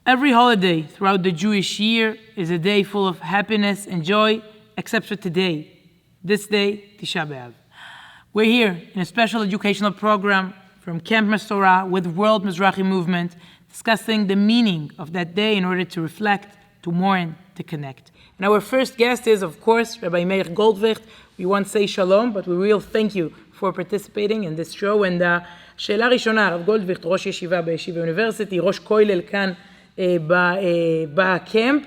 Every holiday throughout the Jewish year is a day full of happiness and joy, except for today, this day, Tisha B'av. We're here in a special educational program from Camp Mesorah with World Mizrachi Movement, discussing the meaning of that day in order to reflect, to mourn, to connect. And our first guest is, of course, Rabbi Meir Goldwicht. We want to say shalom, but we will thank you for participating in this show. And שאלה ראשונה, הרב גולדוויכט, ראש ישיבה בישיבה אוניברסיטי, ראש כולל כאן בקמפ.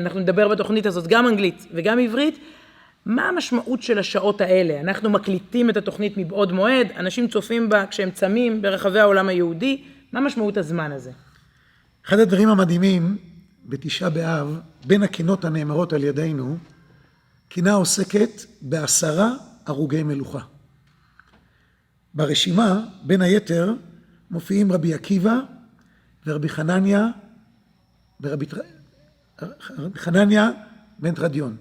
אנחנו נדבר בתוכנית הזאת גם אנגלית וגם עברית. מה המשמעות של השעות האלה? אנחנו מקליטים את התוכנית מבעוד מועד, אנשים צופים בה כשהם צמים ברחבי העולם היהודי. מה משמעות הזמן הזה? אחד הדברים המדהימים בתשעה באב, בין הקינות הנאמרות על ידינו, קינה עוסקת ב10 הרוגי מלוכה. ברשימה, בין היתר, מופיעים רבי עקיבא ורבי חנניה בן תרדיון.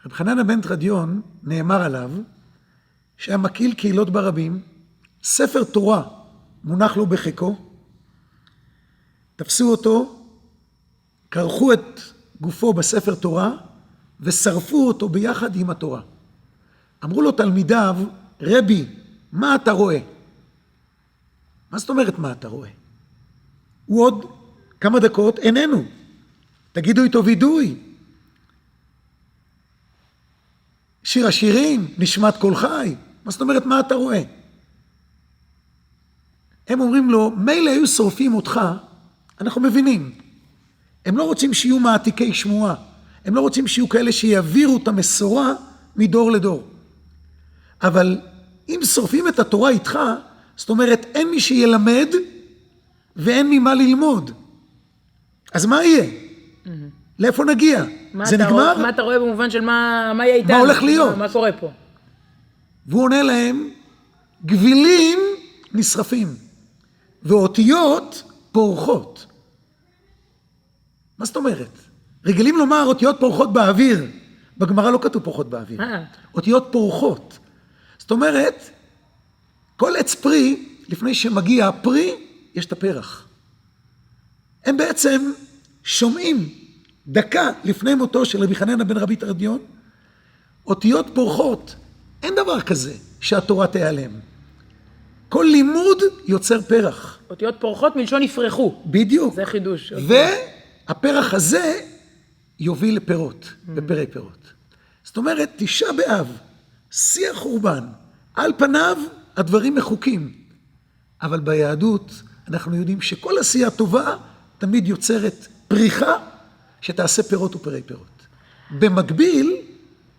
רבי חנניה בן תרדיון נאמר עליו שהיה מקיל קהילות ברבים, ספר תורה מונח לו בחיקו, תפסו אותו, קרחו את גופו בספר תורה ושרפו אותו ביחד עם התורה. אמרו לו תלמידיו, רבי, מה אתה רואה? מה זאת אומרת מה אתה רואה? הוא עוד כמה דקות איננו. תגידו איתו וידוי. שיר השירים, נשמת כל חי. מה זאת אומרת מה אתה רואה? הם אומרים לו, מילא היו שורפים אותך, אנחנו מבינים. הם לא רוצים שיהיו מעתיקי שמועה. הם לא רוצים שיהיו כאלה שיעבירו את המסורה מדור לדור. אבל אם שורפים את התורה איתך, זאת אומרת, אין מי שילמד ואין ממה ללמוד. אז מה יהיה? לאיפה נגיע? זה נגמר? מה אתה רואה במובן של מה יהיה איתנו? מה הולך להיות? מה קורה פה? והוא עונה להם, גבילים נשרפים, ואותיות פורחות. מה זאת אומרת? רגילים לומר אותיות פורחות באוויר. בגמרא לא כתוב פורחות באוויר. אותיות פורחות. זאת אומרת, כל עץ פרי, לפני שמגיע הפרי, יש את הפרח. הם בעצם שומעים דקה לפני מותו של רבי חנניה בן רבי תרדיון, אותיות פורחות. אין דבר כזה שהתורה תיעלם. כל לימוד יוצר פרח. אותיות פורחות מלשון יפרחו. בדיוק. זה חידוש. והפרח הזה יוביל לפירות, בפרי פירות. זאת אומרת, תשעה באב, שיא החורבן, על פניו הדברים מחוקים. אבל ביהדות אנחנו יודעים שכל עשייה טובה תמיד יוצרת פריחה שתעשה פירות ופרי פירות.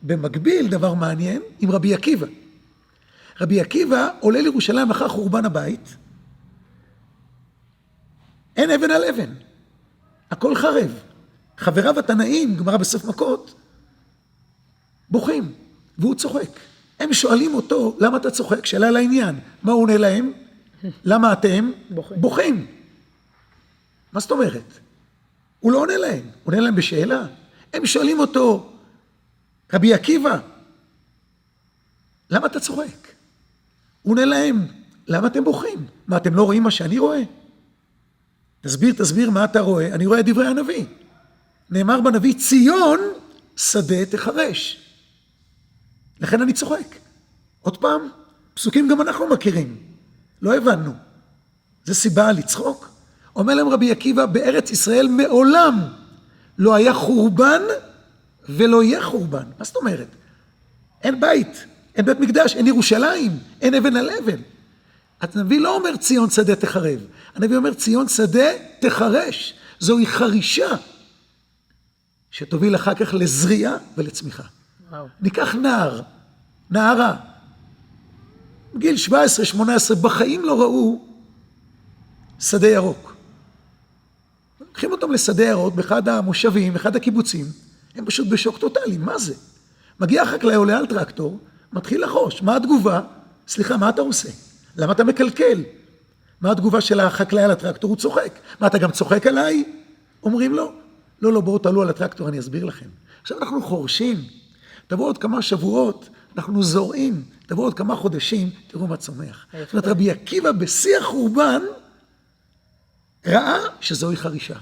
במקביל דבר מעניין עם רבי עקיבא. רבי עקיבא עולה לירושלים אחר חורבן הבית. אין אבן על אבן. הכל חרב. חבריו התנאים, גמרא בסוף מכות, בוכים, והוא צוחק. הם שואלים אותו, למה אתה צוחק? שאלה לעניין. מה הוא עונה להם? למה אתם? בוכים. מה זאת אומרת? הוא לא עונה להם. הוא עונה להם בשאלה. הם שואלים אותו, רבי עקיבא, למה אתה צוחק? הוא עונה להם, למה אתם בוכים? מה, אתם לא רואים מה שאני רואה? תסביר מה אתה רואה. אני רואה את דברי הנביא. נאמר בנביא, ציון שדה תחרש. לכן אני צוחק. עוד פעם, פסוקים גם אנחנו מכירים. לא הבנו. זה סיבה לצחוק. אומר להם רבי עקיבא, בארץ ישראל מעולם לא היה חורבן ולא יהיה חורבן. מה זאת אומרת? אין בית, אין בית מקדש, אין ירושלים, אין אבן על אבן. הנביא לא אומר ציון שדה תחרב. הנביא אומר ציון שדה תחרש. זוהי חרישה שתוביל אחר כך לזריעה ולצמיחה. וואו. ניקח נערה, גיל 17-18, בחיים לא ראו שדה ירוק. לוקחים אותם לשדה ירוק באחד המושבים, באחד הקיבוצים, הם פשוט בשוק טוטלי, מה זה? מגיע החקלאי, עולה על טרקטור, מתחיל לחוש, מה התגובה? סליחה, מה אתה עושה? למה אתה מקלקל? מה התגובה של החקלאי על הטרקטור? הוא צוחק. מה, אתה גם צוחק עליי? אומרים לו, לא, בואו תעלו על הטרקטור, אני אסביר לכם. עכשיו אנחנו חורשים, תבואו עוד כמה שבועות, אנחנו זורעים, תבואו עוד כמה חודשים, תראו מה צומח. זאת אומרת, רבי עקיבא בשיא החורבן, ראה שזוהי חרישה.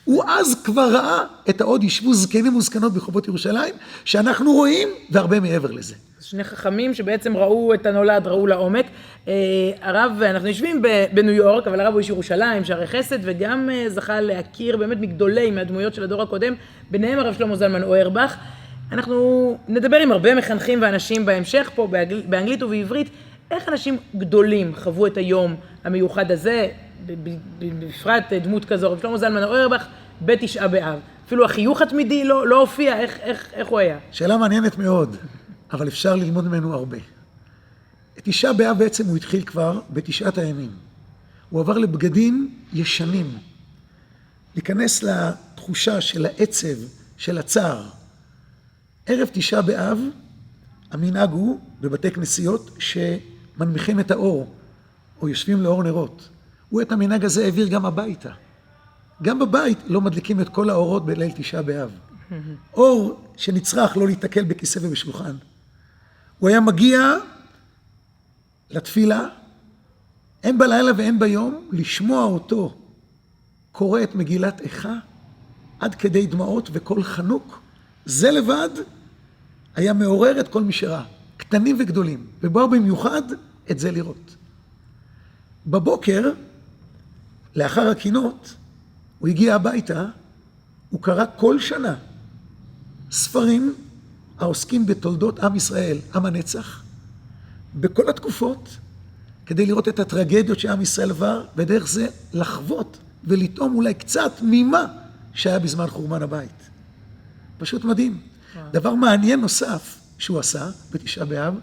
הוא אז כבר ראה את העוד ישבו זקנים וזקנות ברחובות ירושלים, שאנחנו רואים והרבה מעבר לזה. שני חכמים שבעצם ראו את הנולד, ראו לעומק. הרב, אנחנו יושבים בניו יורק, אבל הרב הוא איש ירושלים, שערי חסד, וגם זכה להכיר באמת מגדולי מהדמויות של הדור הקודם, ביניהם הרב שלמה זלמן אוירבך. אנחנו נדבר עם הרבה מחנכים ואנשים בהמשך פה, באנגלית ובעברית, איך אנשים גדולים חוו את היום המיוחד הזה, בפרט דמות כזו, רב שלמה זלמן אוירבך, בתשעה באב. אפילו החיוך התמידי לא הופיע, איך הוא היה? שאלה מעניינת מאוד, אבל אפשר ללמוד ממנו הרבה. את תשעה באב בעצם הוא התחיל כבר בתשעת הימים. הוא עבר לבגדים ישנים, להיכנס לתחושה של העצב, של הצער. ערב תשעה באב, המנהג הוא בבתי כנסיות שמנמיכים את האור, או יושבים לאור נרות. הוא את המנהג הזה העביר גם הביתה. גם בבית לא מדליקים את כל האורות בליל תשעה באב. אור שנצרך לא להתקל בכיסא ובשולחן. הוא היה מגיע לתפילה, אין בלילה ואין ביום, לשמוע אותו קורא את מגילת איכה, עד כדי דמעות וקול חנוק. זה לבד היה מעורר את כל מי שראה, קטנים וגדולים, ובאו במיוחד את זה לראות. בבוקר, לאחר הקינות, הוא הגיע הביתה, הוא קרא כל שנה ספרים העוסקים בתולדות עם ישראל, עם הנצח, בכל התקופות, כדי לראות את הטרגדיות שעם ישראל עבר, ודרך זה לחוות ולטעום אולי קצת ממה שהיה בזמן חורבן הבית. פשוט מדהים. דבר מעניין נוסף שהוא עשה בתשעה באב,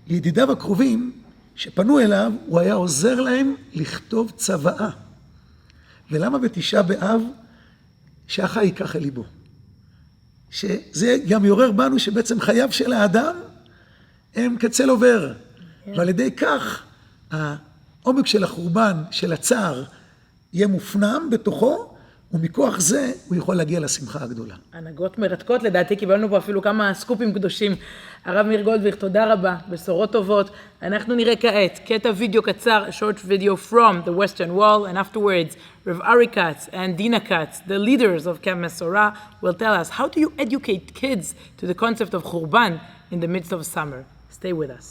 לידידיו הקרובים שפנו אליו, הוא היה עוזר להם לכתוב צוואה. ולמה בתשעה באב שהחי ייקח אל ליבו? שזה גם יורר בנו שבעצם חייו של האדם הם כצל עובר. ועל ידי כך העומק של החורבן, של הצער, יהיה מופנם בתוכו, ומכוח זה הוא יכול להגיע לשמחה הגדולה. הנהגות מרתקות, לדעתי קיבלנו פה אפילו כמה סקופים קדושים. הרב מאיר גולדוויך, תודה רבה, בשורות טובות. אנחנו נראה כעת קטע וידאו קצר, a short video from the Western Wall, and afterwards, Rav Ari Katz and Dina Katz, the leaders of Camp Mesorah, will tell us how do you educate kids to the concept of Churban in the midst of summer. Stay with us.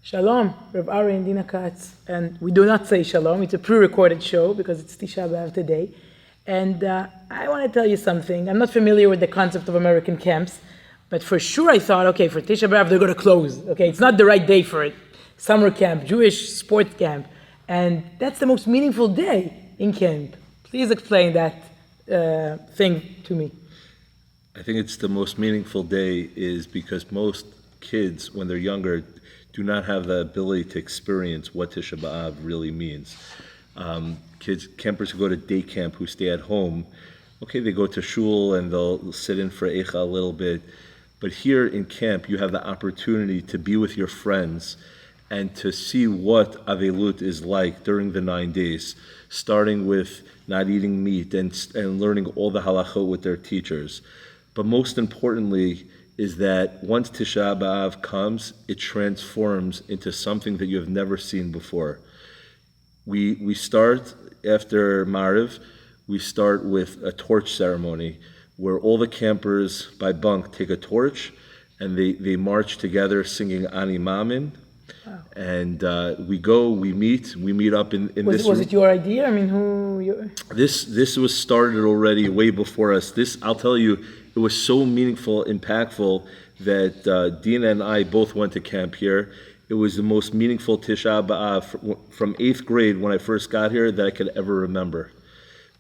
Shalom, Rav Ari and Dina Katz, and we do not say shalom, it's a pre-recorded show because it's Tisha B'av today, and I want to tell you something. I'm not familiar with the concept of American camps, but for sure I thought, okay, for Tisha B'av they're going to close, okay, it's not the right day for it. Summer camp, Jewish sports camp, and that's the most meaningful day in camp. Please explain that thing to me. I think it's the most meaningful day is because most kids, when they're younger, do not have the ability to experience what Tisha B'av really means. Campers who go to day camp, who stay at home, okay, they go to shul and they'll sit in for Eicha a little bit, but here in camp you have the opportunity to be with your friends and to see what Avelut is like during the 9 days, starting with not eating meat and learning all the halachot with their teachers. But most importantly, is that once Tisha B'av comes, it transforms into something that you have never seen before. We start after Mariv, we start with a torch ceremony where all the campers by bunk take a torch and they march together singing Ani Mamin. Wow. And we meet up in this room. Was it your idea? I mean, This was started already way before us. This, I'll tell you, it was so meaningful, impactful, that Dina and I both went to camp here. It was the most meaningful Tisha B'av from 8th grade when I first got here that I could ever remember.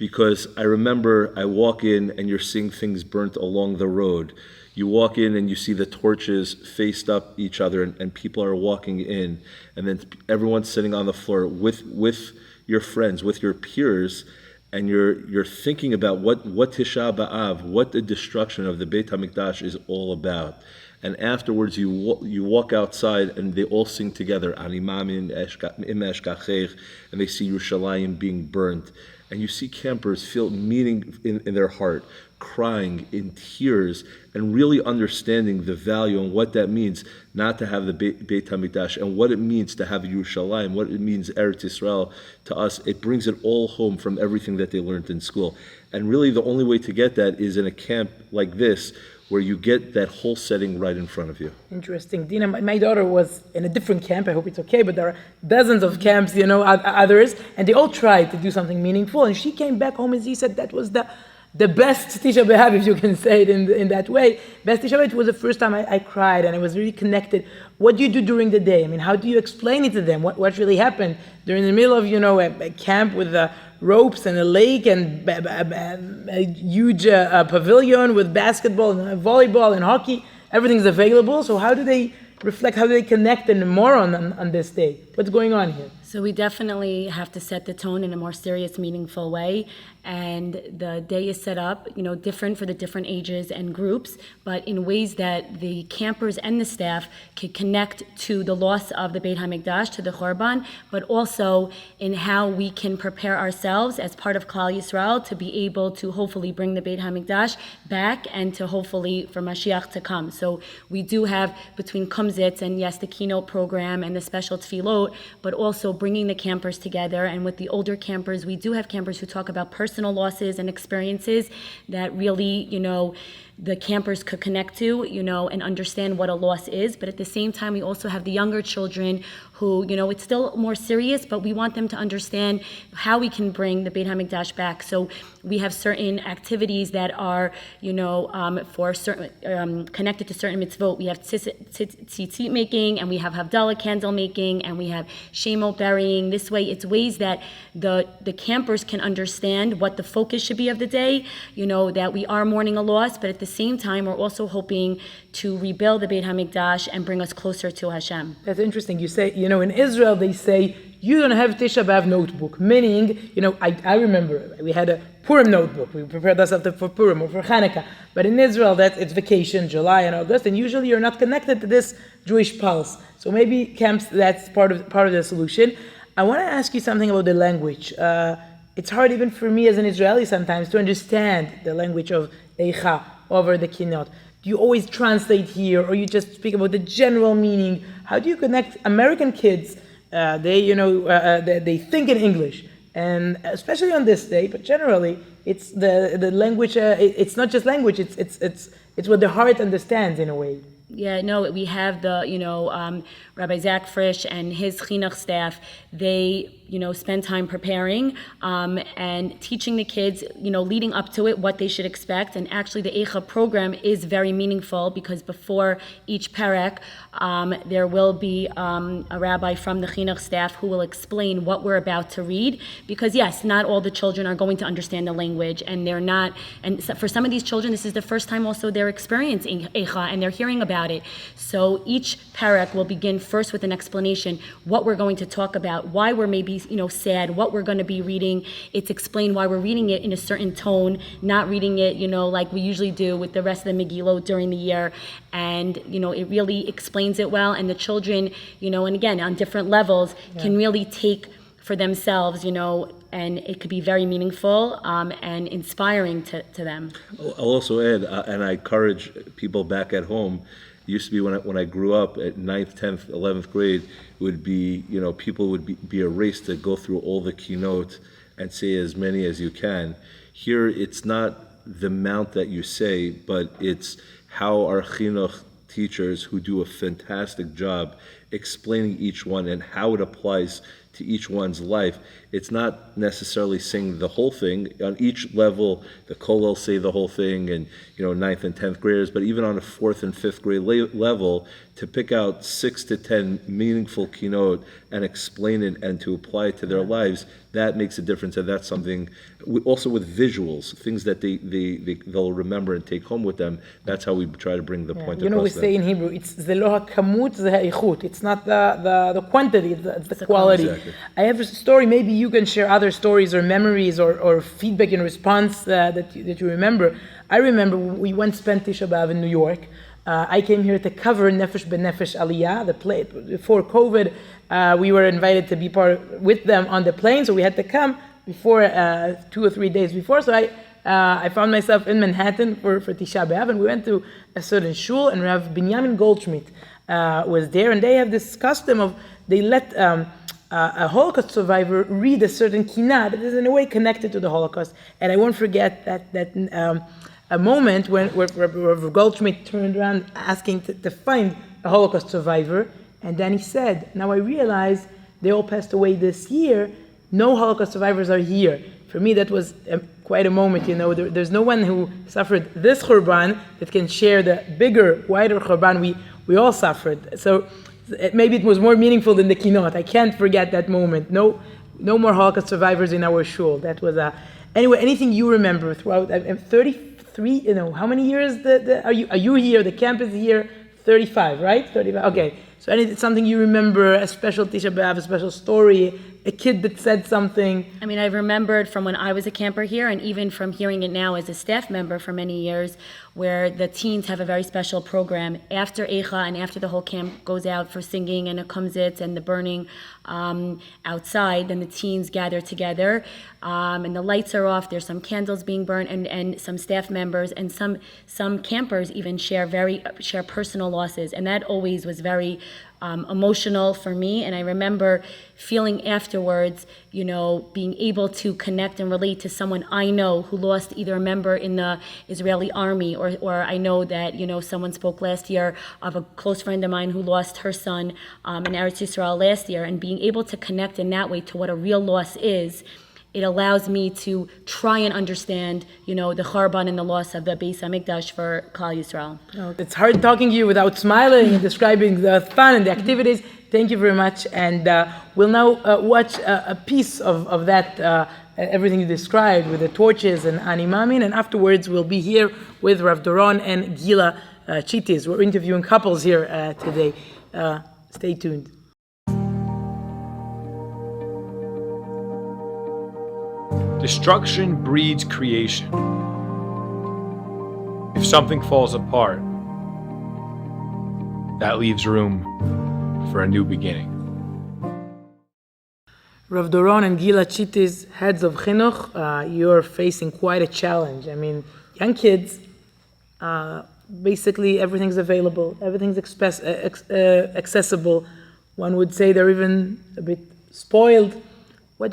because I remember I walk in and you're seeing things burnt along the road. You walk in and you see the torches faced up each other, and people are walking in, and then everyone's sitting on the floor with your friends, with your peers, and you're thinking about what Tisha B'av, what the destruction of the Beit HaMikdash is all about. And afterwards you walk outside and they all sing together, and they see Yerushalayim being burnt. And you see campers feel meaning in their heart, crying in tears, and really understanding the value and what that means not to have the Beit HaMikdash, and what it means to have Yerushalayim, what it means Eretz Yisrael to us. It brings it all home from everything that they learned in school. And really the only way to get that is in a camp like this, where you get that whole setting right in front of you. Interesting. Dina, my daughter was in a different camp. I hope it's okay, but there are dozens of camps, others, and they all tried to do something meaningful. And she came back home and she said that was the best Tisha B'av, if you can say it in that way. Best Tisha B'av. It was the first time I cried, and I was really connected. What do you do during the day? I mean, how do you explain it to them? What really happened? They're in the middle of, a camp with ropes and a lake and a huge pavilion with basketball and volleyball and hockey. Everything's available. So how do they reflect? How do they connect and more on this day? What's going on here? So we definitely have to set the tone in a more serious, meaningful way. And the day is set up, different for the different ages and groups, but in ways that the campers and the staff can connect to the loss of the Beit HaMikdash, to the Chorban, but also in how we can prepare ourselves as part of Klal Yisrael to be able to hopefully bring the Beit HaMikdash back and to hopefully for Mashiach to come. So we do have between Kumzitz and yes, the keynote program and the special tefillot, but also bringing the campers together. And with the older campers, we do have campers who talk about personal losses and experiences that really, the campers could connect to, and understand what a loss is. But at the same time, we also have the younger children who, it's still more serious, but we want them to understand how we can bring the Beit HaMikdash back. So we have certain activities that are, for certain, connected to certain mitzvot. We have tzitzit making, and we have Havdalah candle making, and we have shemot burying. This way, it's ways that the campers can understand what the focus should be of the day, that we are mourning a loss, but at the same time, we're also hoping to rebuild the Beit HaMikdash and bring us closer to Hashem. That's interesting. You say, in Israel, they say, you don't have Tisha B'av notebook, meaning, I remember we had a Purim notebook. We prepared ourselves for Purim or for Hanukkah. But in Israel, it's vacation, July and August, and usually you're not connected to this Jewish pulse. So maybe camps, that's part of the solution. I want to ask you something about the language. It's hard even for me as an Israeli sometimes to understand the language of Eicha over the Kinot. Do you always translate here, or you just speak about the general meaning? How do you connect American kids? They think in English, and especially on this day, but generally, it's the language. It's not just language. It's what the heart understands in a way. Yeah, no, we have the, Rabbi Zach Frisch and his chinuch staff, they, spend time preparing and teaching the kids, leading up to it, what they should expect. And actually the Eicha program is very meaningful because before each perek, there will be a rabbi from the chinuch staff who will explain what we're about to read. Because yes, not all the children are going to understand the language, and they're not, and for some of these children, this is the first time also they're experiencing Eicha and they're hearing about it. So each perek will begin first with an explanation, what we're going to talk about, why we're maybe, sad, what we're going to be reading. It's explained why we're reading it in a certain tone, not reading it, like we usually do with the rest of the Megillot during the year. And, it really explains it well. And the children, and again, on different levels, can really take for themselves, and it could be very meaningful and inspiring to them. I'll also add, and I encourage people back at home, it used to be when I grew up at 9th, 10th, 11th grade, it would be, people would be a race to go through all the keynote and say as many as you can. Here, it's not the amount that you say, but it's how our chinuch teachers, who do a fantastic job explaining each one and how it applies to each one's life. It's not necessarily saying the whole thing. On each level, the kollel say the whole thing, and 9th and 10th graders, but even on a 4th and 5th grade level, to pick out 6 to 10 meaningful keynote and explain it and to apply it to their lives, that makes a difference. And that's something, also with visuals, things that they'll remember and take home with them. That's how we try to bring the point across. We say in Hebrew, it's the lo hakamut, the ha'ikut. It's not the quantity, it's the quality. Exactly. I have a story, maybe you can share other stories or memories or feedback in response that you remember. I remember we once spent Tisha B'av in New York. I came here to cover Nefesh B'Nefesh Aliyah, the play. Before COVID, we were invited to be part with them on the plane, so we had to come before 2 or 3 days before. So I found myself in Manhattan for Tisha B'av, and we went to a certain shul, and Rav Binyamin Goldschmidt was there, and they have this custom of they let a Holocaust survivor read a certain kinah that is in a way connected to the Holocaust. And I won't forget that a moment when Rav Goldschmidt turned around asking to find a Holocaust survivor, and then he said, now I realize they all passed away this year, no Holocaust survivors are here. For me that was quite a moment, there's no one who suffered this Churban that can share the bigger, wider Churban we all suffered. So maybe it was more meaningful than the Kinot. I can't forget that moment. No more Holocaust survivors in our shul. That was anyway, anything you remember throughout 33, how many years are you here? The camp is here 35, right? 35. Okay. So something you remember, a special Tisha B'av, a special story, a kid that said something. I mean, I remembered from when I was a camper here, and even from hearing it now as a staff member for many years, where the teens have a very special program after Eicha and after the whole camp goes out for singing and a kumzitz and the burning outside. Then the teens gather together, and the lights are off. There's some candles being burned, and some staff members and some campers even share personal losses, and that always was very emotional for me. And I remember feeling afterwards, being able to connect and relate to someone I know who lost either a member in the Israeli army, or I know that, someone spoke last year of a close friend of mine who lost her son in Eretz Yisrael last year, and being able to connect in that way to what a real loss is. It allows me to try and understand, the Charban and the loss of the Beis HaMikdash for Klal Yisrael. It's hard talking to you without smiling and describing the fun and the activities. Thank you very much. And we'll now watch a piece of that, everything you described with the torches and Ani Mamin. And afterwards, we'll be here with Rav Doron and Gila Chitis. We're interviewing couples here today. Stay tuned. Destruction breeds creation. If something falls apart, that leaves room for a new beginning. Rav Doron and Gila Chitis, heads of Chinuch, you're facing quite a challenge. I mean, young kids, basically everything's available, everything's accessible. One would say they're even a bit spoiled.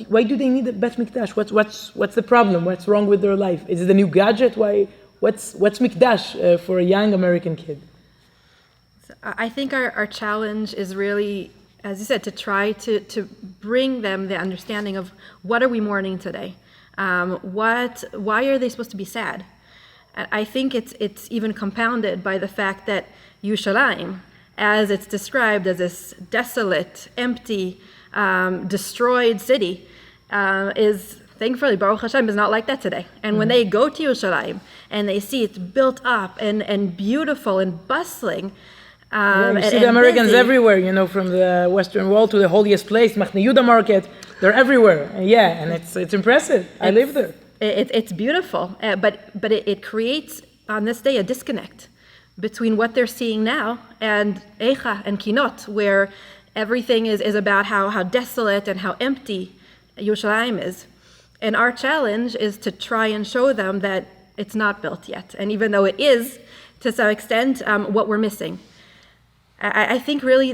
Why do they need a Bet Mikdash? What's the problem? What's wrong with their life? Is it a new gadget? What's Mikdash for a young American kid? I think our challenge is really, as you said, to try to bring them the understanding of what are we mourning today? Why are they supposed to be sad? I think it's even compounded by the fact that Yerushalayim, as it's described as this desolate, empty, destroyed city, is thankfully, Baruch Hashem, is not like that today. And when they go to Yerushalayim and they see it's built up and beautiful and bustling, you see the Americans busy everywhere, from the Western Wall to the holiest place, Machne Yehuda market, they're everywhere. And it's impressive. I live there. It's beautiful, but it creates on this day a disconnect between what they're seeing now and Eicha and Kinot, where everything is about how desolate and how empty Yerushalayim is. And our challenge is to try and show them that it's not built yet. And even though it is, to some extent, what we're missing. I think really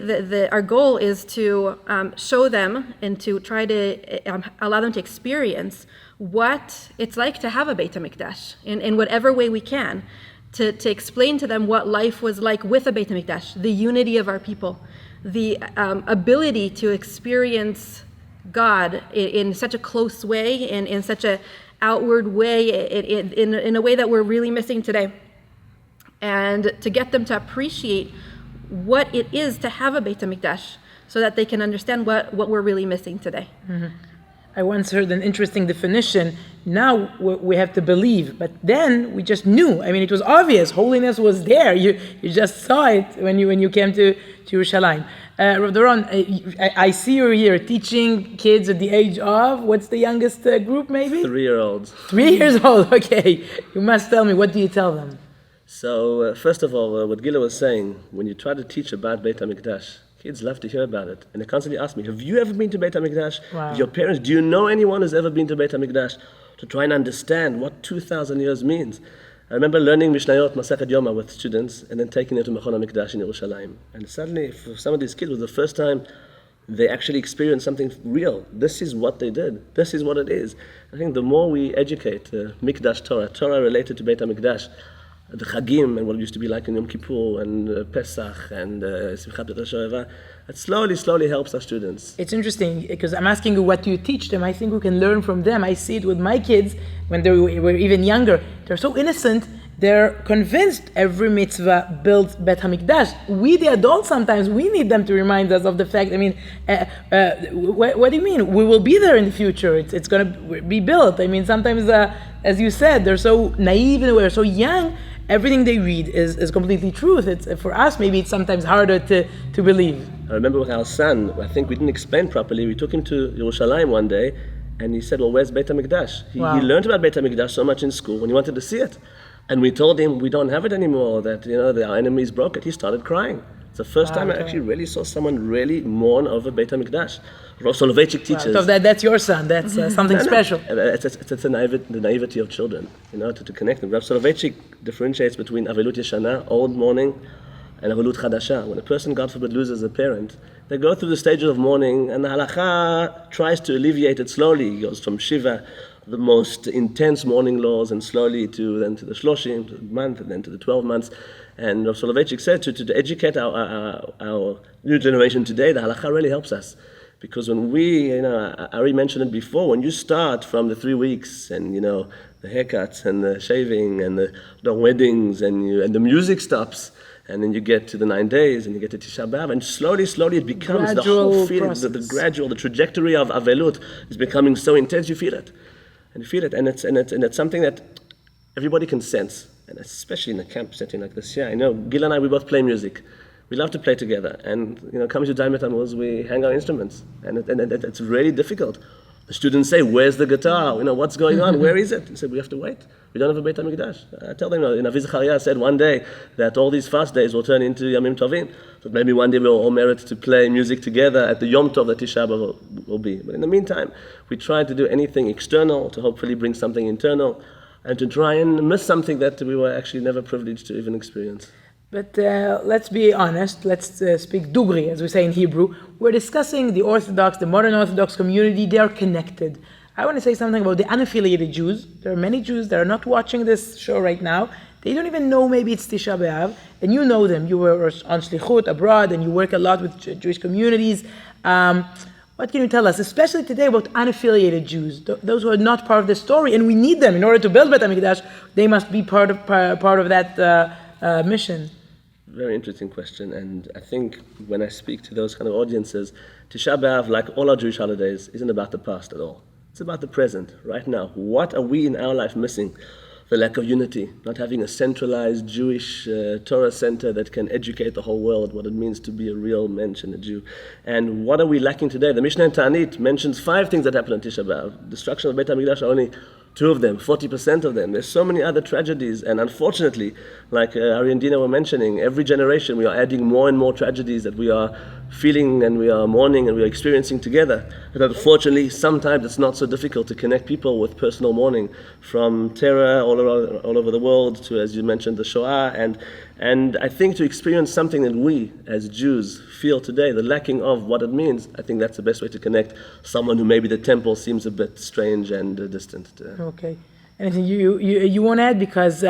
our goal is to show them and to try to allow them to experience what it's like to have a Beit HaMikdash in whatever way we can, to explain to them what life was like with a Beit HaMikdash, the unity of our people, the ability to experience God in such a close way, in such an outward way, in a way that we're really missing today. And to get them to appreciate what it is to have a Beit HaMikdash, so that they can understand what we're really missing today. I once heard an interesting definition. Now we have to believe, but then we just knew. I mean, it was obvious. Holiness was there. You just saw it when you came to Yerushalayim. Rav Doron, I see you here teaching kids at the age of, what's the youngest group maybe? 3-year-olds. 3 years old, okay. You must tell me, what do you tell them? So, first of all, what Gila was saying, when you try to teach about Beit HaMikdash, kids love to hear about it. And they constantly ask me, have you ever been to Beit HaMikdash? Wow. Your parents, do you know anyone who's ever been to Beit HaMikdash? To try and understand what 2,000 years means. I remember learning Mishnayot, Masechet Yoma with students, and then taking it to Mechon HaMikdash in Yerushalayim. And suddenly, for some of these kids, it was the first time they actually experienced something real. This is what they did. This is what it is. I think the more we educate Mikdash Torah related to Beit HaMikdash, the Chagim and what it used to be like in Yom Kippur and Pesach and Simchat Beit HaShoeva, it slowly helps our students. It's interesting because I'm asking you, what do you teach them? I think we can learn from them. I see it with my kids when they were even younger. They're so innocent. They're convinced every mitzvah builds Beit HaMikdash. We, the adults, sometimes we need them to remind us of the fact. I mean, what do you mean? We will be there in the future. It's going to be built. I mean, sometimes, as you said, they're so naive and we're so young. Everything they read is completely truth. It's, for us, maybe it's sometimes harder to believe. I remember with our son, I think we didn't explain properly. We took him to Yerushalayim one day, and he said, well, where's Beit HaMikdash? He learned about Beit HaMikdash so much in school, and he wanted to see it. And we told him, we don't have it anymore, that, our enemies broke it. He started crying. It's the first time I actually really saw someone really mourn over Beit HaMikdash. Rav Soloveitchik teaches. So that's your son. That's something special. It's the naivety of children, to connect them. Rav Soloveitchik differentiates between Avelut Yeshana, old mourning, and Avelut Chadasha. When a person, God forbid, loses a parent, they go through the stages of mourning, and the halakha tries to alleviate it slowly. He goes from Shiva, the most intense mourning laws, and slowly then to the Shloshim, to the month, and then to the 12 months. And Rav Soloveitchik said to educate our new generation today, the halakha really helps us. Because when we, Ari mentioned it before, when you start from the 3 weeks and, the haircuts and the shaving and the weddings and the music stops, and then you get to the 9 days and you get to Tisha B'av, and slowly it becomes gradual the whole feeling, the trajectory of Avelut is becoming so intense, you feel it. And you feel it, and it's something that everybody can sense, and especially in a camp setting like this. Yeah, Gil and I, we both play music. We love to play together, and coming to Daimet Tammuz, we hang our instruments, and it's really difficult. The students say, "Where's the guitar? What's going on? Where is it?" He said, "We have to wait. We don't have a Beit HaMikdash." I tell them, Navi Zechariah said one day that all these fast days will turn into Yamim Tovim. So maybe one day we'll all merit to play music together at the Yom Tov that Tisha B'av will be. But in the meantime, we try to do anything external to hopefully bring something internal, and to try and miss something that we were actually never privileged to even experience. But let's be honest, let's speak Dugri, as we say in Hebrew. We're discussing the Orthodox, the modern Orthodox community. They are connected. I want to say something about the unaffiliated Jews. There are many Jews that are not watching this show right now. They don't even know maybe it's Tisha B'av, and you know them. You were on Shlichut abroad, and you work a lot with Jewish communities. What can you tell us, especially today, about unaffiliated Jews, those who are not part of the story, and we need them in order to build Beit HaMikdash. They must be part of that mission. Very interesting question, and I think when I speak to those kind of audiences, Tisha B'av, like all our Jewish holidays, isn't about the past at all. It's about the present, right now. What are we in our life missing? The lack of unity, not having a centralized Jewish Torah center that can educate the whole world what it means to be a real mensch and a Jew. And what are we lacking today? The Mishnah in Ta'anit mentions 5 things that happened on Tisha B'av. Destruction of Beit HaMikdash are only 2 of them, 40% of them. There's so many other tragedies, and unfortunately, like Ari and Dina were mentioning, every generation we are adding more and more tragedies that we are feeling and we are mourning and we are experiencing together. But unfortunately, sometimes it's not so difficult to connect people with personal mourning, from terror all over the world to, as you mentioned, the Shoah, and I think to experience something that we, as Jews, feel today, the lacking of what it means, I think that's the best way to connect someone who maybe the temple seems a bit strange and distant to. Okay. Anything you want to add? Because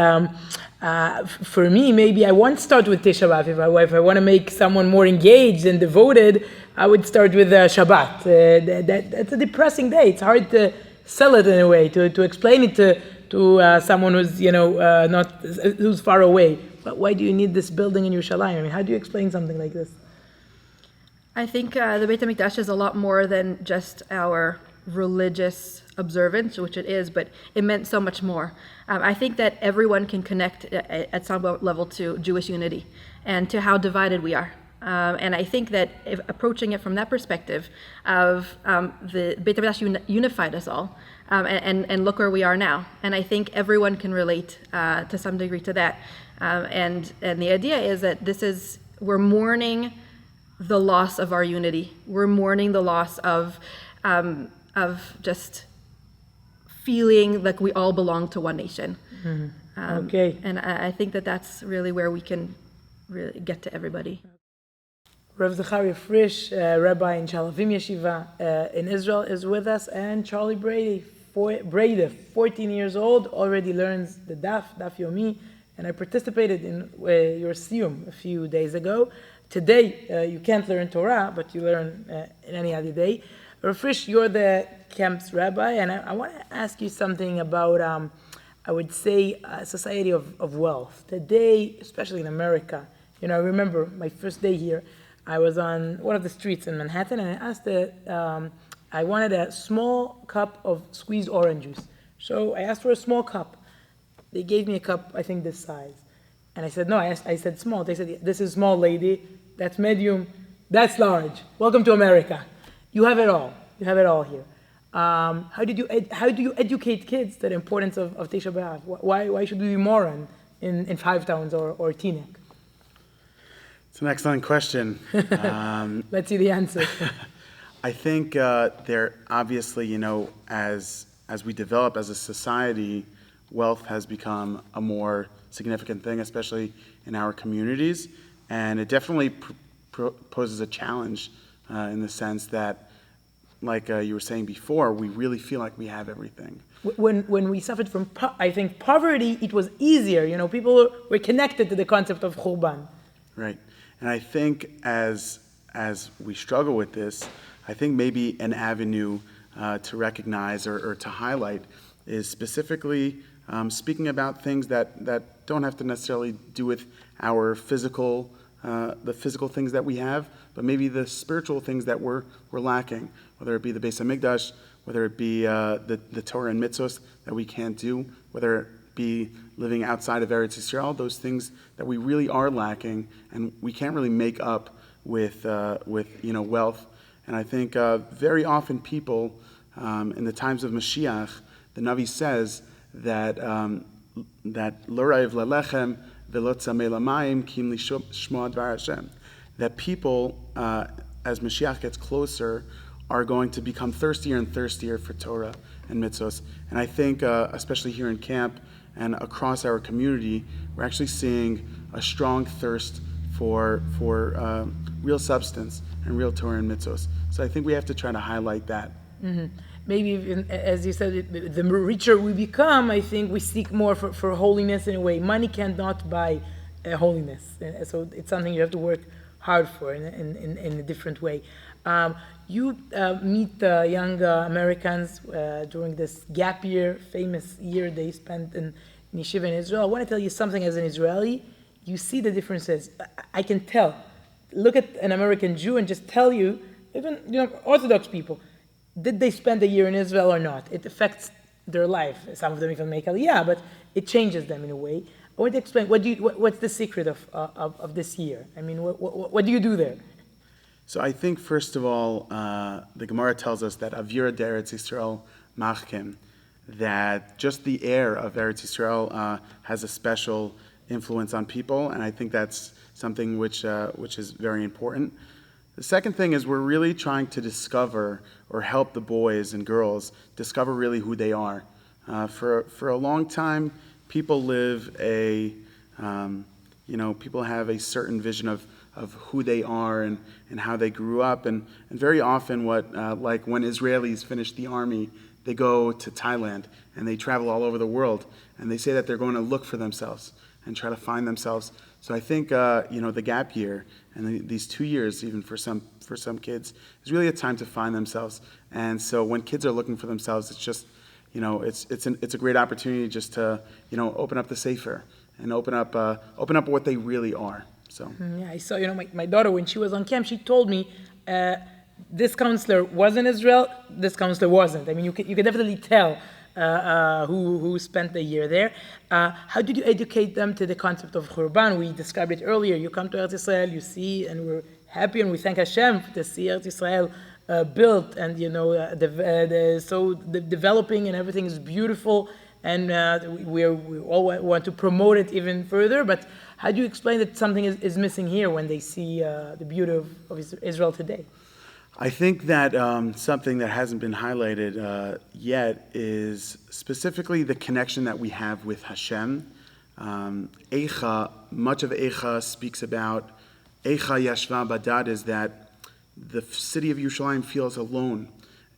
for me, maybe I won't start with Tisha B'av. If I want to make someone more engaged and devoted, I would start with Shabbat. That's a depressing day. It's hard to sell it in a way, to explain it to someone who's who's far away. but why do you need this building in Yerushalayim? I mean, how do you explain something like this? I think the Beit HaMikdash is a lot more than just our religious observance, which it is, but it meant so much more. I think that everyone can connect at some level to Jewish unity and to how divided we are. And I think that if approaching it from that perspective of the Beit HaMikdash unified us all, and look where we are now. And I think everyone can relate to some degree to that. And the idea is that we're mourning the loss of our unity. We're mourning the loss of just feeling like we all belong to one nation. Okay. And I think that that's really where we can really get to everybody. Rav Zachariah Frisch, Rabbi in Shalavim Yeshiva in Israel, is with us, and Charlie Brady, 14 years old, already learns the Daf Yomi, and I participated in your Siyum a few days ago. Today, you can't learn Torah, but you learn in any other day. Rav Frisch, you're the camp's rabbi, and I want to ask you something about, I would say, a society of wealth. Today, especially in America, I remember my first day here, I was on one of the streets in Manhattan, and I asked I wanted a small cup of squeezed orange juice. So I asked for a small cup. They gave me a cup, I think this size. And I said, no, I said small. They said, this is small, lady. That's medium. That's large. Welcome to America. You have it all. You have it all here. How do you educate kids to the importance of Tisha B'av? Why should we be more in Five Towns or Teaneck? It's an excellent question. Let's see the answer. I think there obviously, as we develop as a society, wealth has become a more significant thing, especially in our communities, and it definitely poses a challenge in the sense that, like you were saying before, we really feel like we have everything. When we suffered from, I think, poverty, it was easier. People were connected to the concept of Churban. Right. And I think as we struggle with this, I think maybe an avenue to recognize or to highlight is specifically speaking about things that don't have to necessarily do with our the physical things that we have, but maybe the spiritual things that we're lacking, whether it be the Beis HaMikdash, whether it be the Torah and mitzvos that we can't do, whether it be living outside of Eretz Yisrael, those things that we really are lacking and we can't really make up with wealth. And I think very often people in the times of Mashiach, the Navi says that lo ra'av lelechem v'lo tzameh lamayim ki im lishmo'a dvar Hashem, that people as Mashiach gets closer are going to become thirstier and thirstier for Torah and mitzvos. And I think especially here in camp and across our community, we're actually seeing a strong thirst for real substance and real Torah and mitzvos. So I think we have to try to highlight that. Mm-hmm. Maybe, even, as you said, the richer we become, I think we seek more for holiness in a way. Money cannot buy holiness. So it's something you have to work hard for in a different way. You meet young Americans during this gap year, famous year they spent in yeshiva in Israel. I want to tell you something as an Israeli. You see the differences. I can tell. Look at an American Jew and just tell you, even Orthodox people, did they spend a year in Israel or not? It affects their life. Some of them even make aliyah, but it changes them in a way. I want to explain, what's the secret of this year? I mean, what do you do there? So I think, first of all, the Gemara tells us that Avira d'Eretz Yisrael machkim, that just the air of Eretz Yisrael has a special influence on people, and I think that's something which is very important. The second thing is we're really trying to discover or help the boys and girls discover really who they are. For a long time, people live people have a certain vision of who they are and how they grew up, and very often like when Israelis finish the army, they go to Thailand and they travel all over the world, and they say that they're going to look for themselves and try to find themselves. So I think the gap year and these 2 years, even for some kids, is really a time to find themselves. And so when kids are looking for themselves, it's just it's a great opportunity just to open up the sefer and open up what they really are. So. Yeah, I saw, my daughter, when she was on camp, she told me this counselor was in Israel, this counselor wasn't. I mean, you can definitely tell who spent the year there. How did you educate them to the concept of Churban? We described it earlier. You come to Eretz Yisrael, you see, and we're happy and we thank Hashem to see Eretz Yisrael built, and developing, and everything is beautiful, and we all want to promote it even further. But how do you explain that something is missing here when they see the beauty of Israel today? I think that something that hasn't been highlighted yet is specifically the connection that we have with Hashem. Eicha, much of Eicha speaks about Eicha Yashva Badad, is that the city of Yerushalayim feels alone.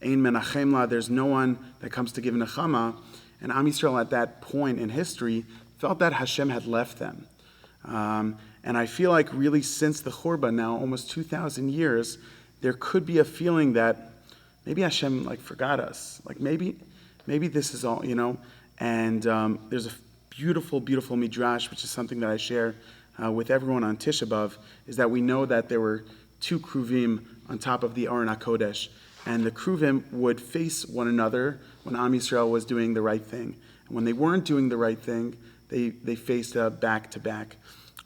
Ein menachem la, there's no one that comes to give nechama. And Am Yisrael at that point in history felt that Hashem had left them. And I feel like really since the Churban, now almost 2,000 years, there could be a feeling that maybe Hashem forgot us. Maybe this is all, And there's a beautiful, beautiful midrash, which is something that I share with everyone on Tisha B'av, is that we know that there were 2 kruvim on top of the Aron HaKodesh, and the kruvim would face one another when Am Yisrael was doing the right thing. And when they weren't doing the right thing, they faced back to back.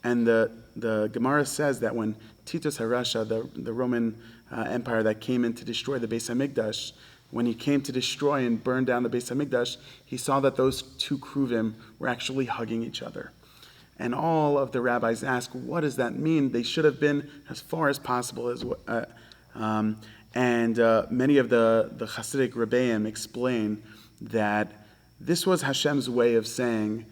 And the Gemara says that when Titus HaRasha, the Roman Empire that came in to destroy the Beis HaMikdash, when he came to destroy and burn down the Beis HaMikdash, he saw that those 2 kruvim were actually hugging each other. And all of the rabbis asked, what does that mean? They should have been as far as possible. Many of the Hasidic Rebbeim explain that this was Hashem's way of saying,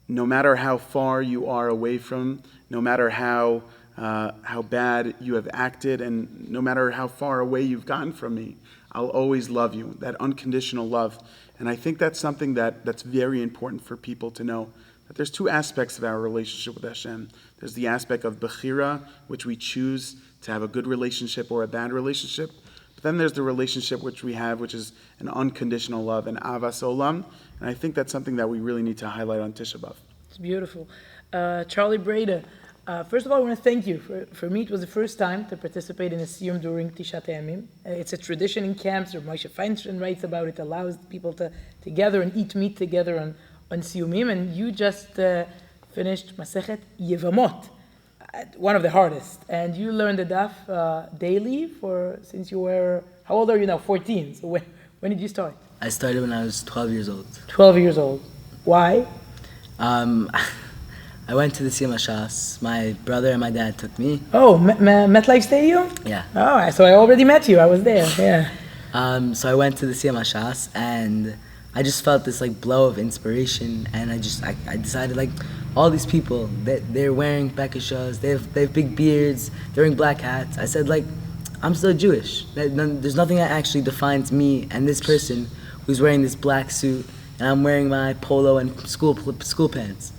no matter how far you are away from, no matter how bad you have acted, and no matter how far away you've gotten from me, I'll always love you, that unconditional love. And I think that's something that's very important for people to know, that there's 2 aspects of our relationship with Hashem. There's the aspect of Bechira, which we choose to have a good relationship or a bad relationship. But then there's the relationship which we have, which is an unconditional love, an Avas Olam. And I think that's something that we really need to highlight on Tisha B'av. It's beautiful. Charlie Breda, first of all, I want to thank you. For me, it was the first time to participate in a siyum during Tishat Yamim. It's a tradition in camps, or Moshe Feinstein writes about it, allows people to gather and eat meat together on siyumim. And you just finished Masechet Yevamot, one of the hardest. And you learned the daf daily since you were, how old are you now? 14. So when did you start? I started when I was 12 years old. 12 years old. Why? I went to the Siyum HaShas. My brother and my dad took me. Oh, MetLife Stadium? Yeah. Oh, so I already met you. I was there, yeah. So I went to the Siyum HaShas, and I just felt this blow of inspiration, and I decided all these people, they're wearing bekashas, they have big beards, they're wearing black hats. I said I'm still Jewish. There's nothing that actually defines me and this person who's wearing this black suit, and I'm wearing my polo and school pants.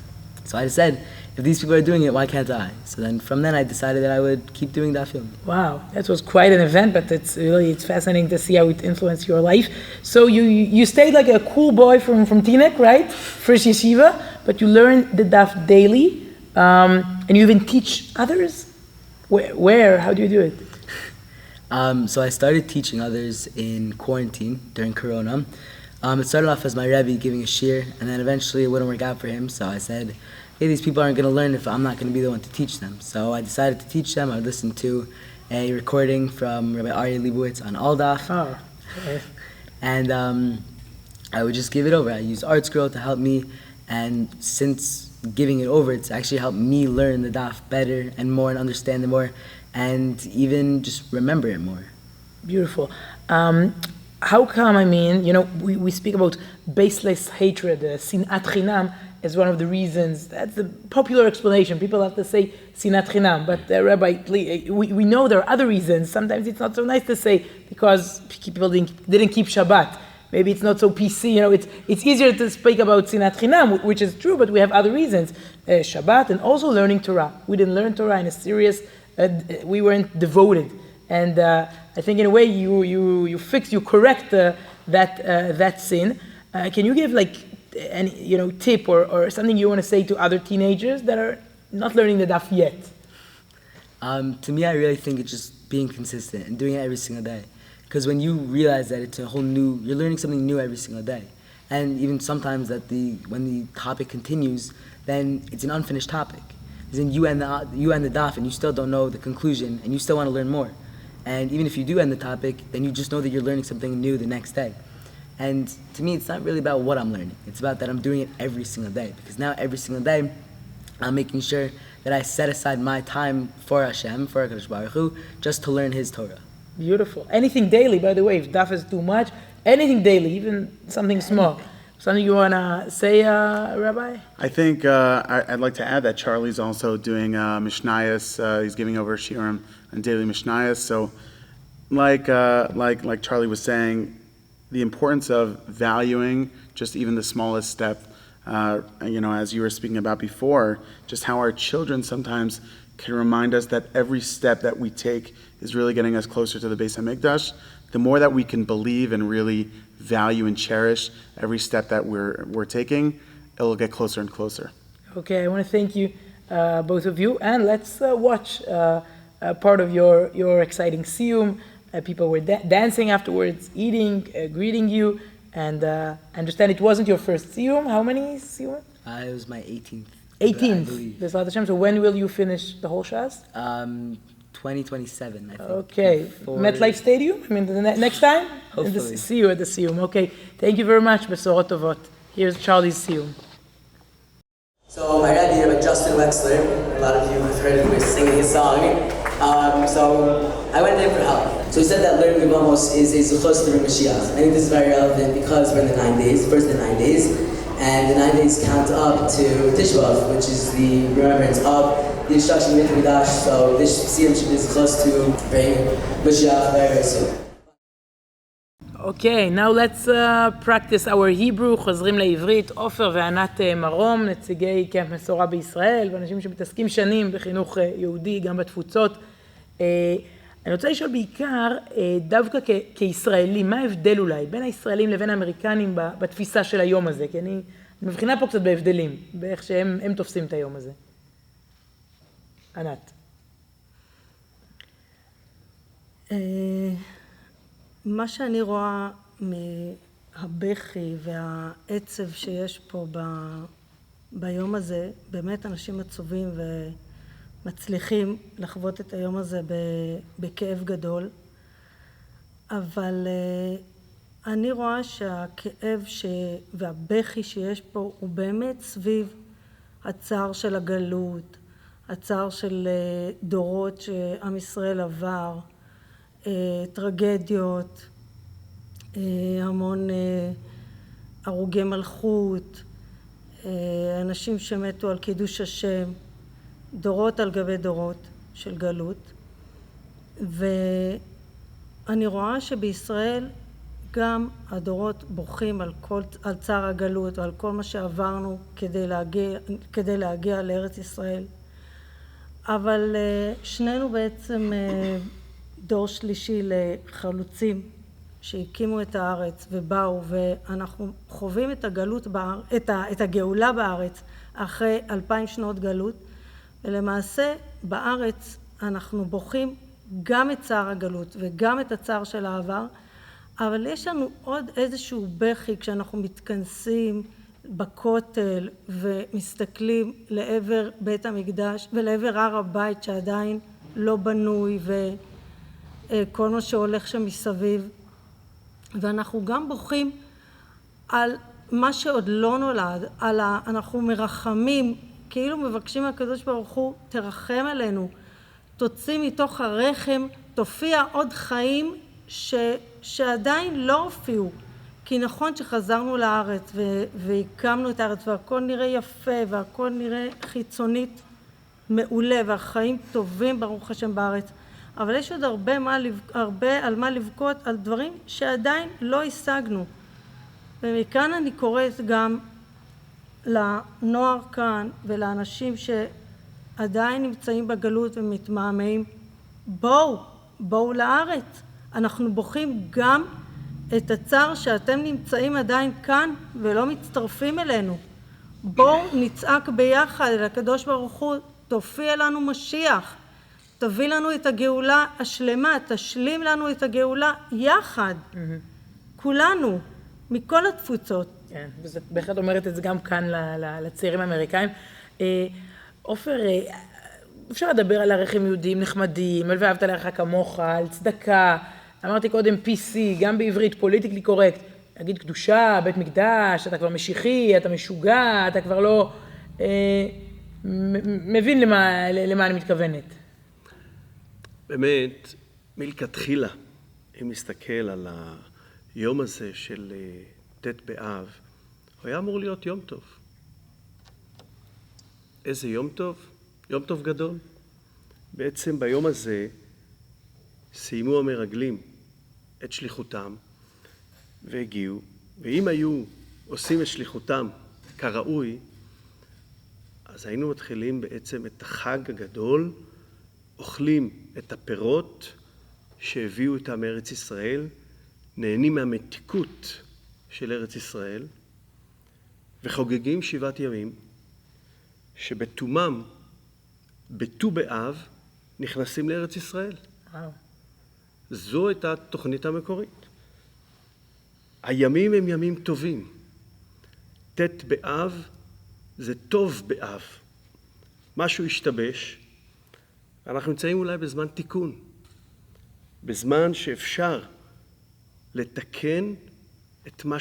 So I said, if these people are doing it, why can't I? So then from then I decided that I would keep doing that film. Wow, that was quite an event, but it's fascinating to see how it influenced your life. So you stayed like a cool boy from Teaneck, right? First yeshiva, but you learned the daf daily, and you even teach others? Where? How do you do it? So I started teaching others in quarantine during Corona. It started off as my Rebbe giving a shir, and then eventually it wouldn't work out for him, so I said, hey, these people aren't going to learn if I'm not going to be the one to teach them. So I decided to teach them. I listened to a recording from Rabbi Aryeh Leibowitz on Aldaf. Oh, okay. And I would just give it over. I used ArtScroll to help me, and since giving it over, it's actually helped me learn the daf better and more and understand it more, and even just remember it more. Beautiful. How come, we speak about baseless hatred, sinat chinam, as one of the reasons. That's the popular explanation. People have to say sinat chinam, but Rabbi, we know there are other reasons. Sometimes it's not so nice to say because people didn't keep Shabbat. Maybe it's not so PC. It's easier to speak about sinat chinam, which is true, but we have other reasons. Shabbat and also learning Torah. We didn't learn Torah in a serious. We weren't devoted. And I think in a way you correct that sin. Can you give any tip or something you want to say to other teenagers that are not learning the daf yet? To me, I really think it's just being consistent and doing it every single day. Because when you realize that it's you're learning something new every single day. And even sometimes when the topic continues, then it's an unfinished topic. As in you end the daf and you still don't know the conclusion and you still want to learn more. And even if you do end the topic, then you just know that you're learning something new the next day. And to me, it's not really about what I'm learning. It's about that I'm doing it every single day. Because now every single day, I'm making sure that I set aside my time for Hashem, for HaKadosh Baruch Hu, just to learn His Torah. Beautiful. Anything daily, by the way, if daf is too much, anything daily, even something small. Something you want to say, Rabbi? I think I'd like to add that Charlie's also doing Mishnayos. He's giving over Shiurim on daily Mishnayos. So, like Charlie was saying, the importance of valuing just even the smallest step. As you were speaking about before, just how our children sometimes can remind us that every step that we take is really getting us closer to the Beis HaMikdash. The more that we can believe and really value and cherish every step that we're taking, it'll get closer and closer. Okay, I want to thank you, both of you, and let's watch part of your exciting siyum. People were dancing afterwards, eating, greeting you, and I understand it wasn't your first siyum. How many siyum? It was my 18th. 18th. Bezrat Hashem. So when will you finish the whole Shas? 2027, I think. Okay. MetLife Stadium? I mean, the next time? Hopefully. See you at the siyum. Okay. Thank you very much, Mesorah Tovot. Here's Charlie's siyum. So my Rebbe here, Justin Wexler, a lot of you have heard him singing his song. So I went in for help. So he said that learning Yevamos is a close to the Mashiach. I think this is very relevant because we're in the 9 days, first the 9 days, and the 9 days count up to Tisha B'av, which is the remembrance of the destruction of Mikdash. So this siyum is close to bring Mashiach very, very soon. Okay, now let's practice our Hebrew. חוזרים לעברית. עופר וענת מרום, נציגי קמפ מסורה בישראל, ואנשים שמתעסקים שנים בחינוך יהודי, גם בתפוצות. אני רוצה לשאול בעיקר, דווקא כישראלי, מה ההבדל אולי בין הישראלים לבין האמריקנים בתפיסה של היום הזה? כי אני מבחינה פה קצת בהבדלים, באיך שהם תופסים את היום הזה. ענת. מה שאני רואה מהבכי והעצב שיש פה ביום הזה, באמת אנשים עצובים ומצליחים לחוות את היום הזה בכאב גדול, אבל אני רואה שהכאב והבכי שיש פה הוא באמת סביב הצער של הגלות, הצער של דורות שעם ישראל עבר, טרגדיות, המון הרוגי מלכות, אנשים שמתו על קידוש השם, דורות על גבי דורות של גלות. ואני רואה שבישראל גם הדורות בוכים על צער הגלות ועל כל מה שעברנו כדי להגיע לארץ ישראל. אבל שנינו בעצם דור שלישי לחלוצים שהקימו את הארץ ובאו, ואנחנו חווים את הגלות את הגאולה בארץ אחרי 2000 שנות גלות, ולמעשה בארץ אנחנו בוכים גם את צער הגלות וגם את הצער של העבר, אבל יש לנו עוד איזשהו בכי כשאנחנו מתכנסים בכותל ומסתכלים לעבר בית המקדש ולעבר הר הבית שעדיין לא בנוי וכל מה שהולך שם מסביב, ואנחנו גם בוכים על מה שעוד לא נולד, אנחנו מרחמים, כאילו מבקשים מהקדוש ברוך הוא, תרחם עלינו, תוציא מתוך הרחם, תופיע עוד חיים שעדיין לא הופיעו, כי נכון שחזרנו לארץ והקמנו את הארץ והכל נראה יפה והכל נראה חיצונית מעולה והחיים טובים ברוך השם בארץ, אבל יש עוד הרבה על מה לבכות, על דברים שעדיין לא השגנו. ומכאן אני קוראת גם לנוער כאן ולאנשים שעדיין נמצאים בגלות ומתמהמהים, בואו לארץ. אנחנו בוכים גם את הצער שאתם נמצאים עדיין כאן ולא מצטרפים אלינו. בואו נצעק ביחד אל הקדוש ברוך הוא, תופיע לנו משיח, תביא לנו את הגאולה השלמה, תשלים לנו את הגאולה יחד, כולנו, מכל התפוצות. כן, וזה בהחלט אומרת את זה גם כאן לצעירים האמריקאים. עופר, אפשר לדבר על ערכים יהודיים נחמדים, על ואהבת לרעך כמוך, על צדקה, אמרתי קודם PC, גם בעברית, פוליטיקלי קורקט, להגיד קדושה, בית מקדש, אתה כבר משיחי, אתה משוגע, אתה כבר לא מבין למה אני מתכוונת. באמת, מלכתחילה, אם נסתכל על היום הזה של ט' באב, הוא היה אמור להיות יום טוב. איזה יום טוב? יום טוב גדול. בעצם ביום הזה סיימו המרגלים את שליחותם והגיעו, ואם היו עושים את שליחותם כראוי, אז היינו מתחילים בעצם את החג הגדול, אוכלים את הפירות שהביאו אותם מארץ ישראל, נהנים מהמתיקות של ארץ ישראל, וחוגגים 7 ימים, שבתומם, בט"ו באב, נכנסים לארץ ישראל. זו הייתה התוכנית המקורית. הימים הם ימים טובים. ט' באב זה טוב באב. משהו השתבש. אנחנו נמצאים אולי בזמן תיקון. בזמן שאפשר לתקן את מה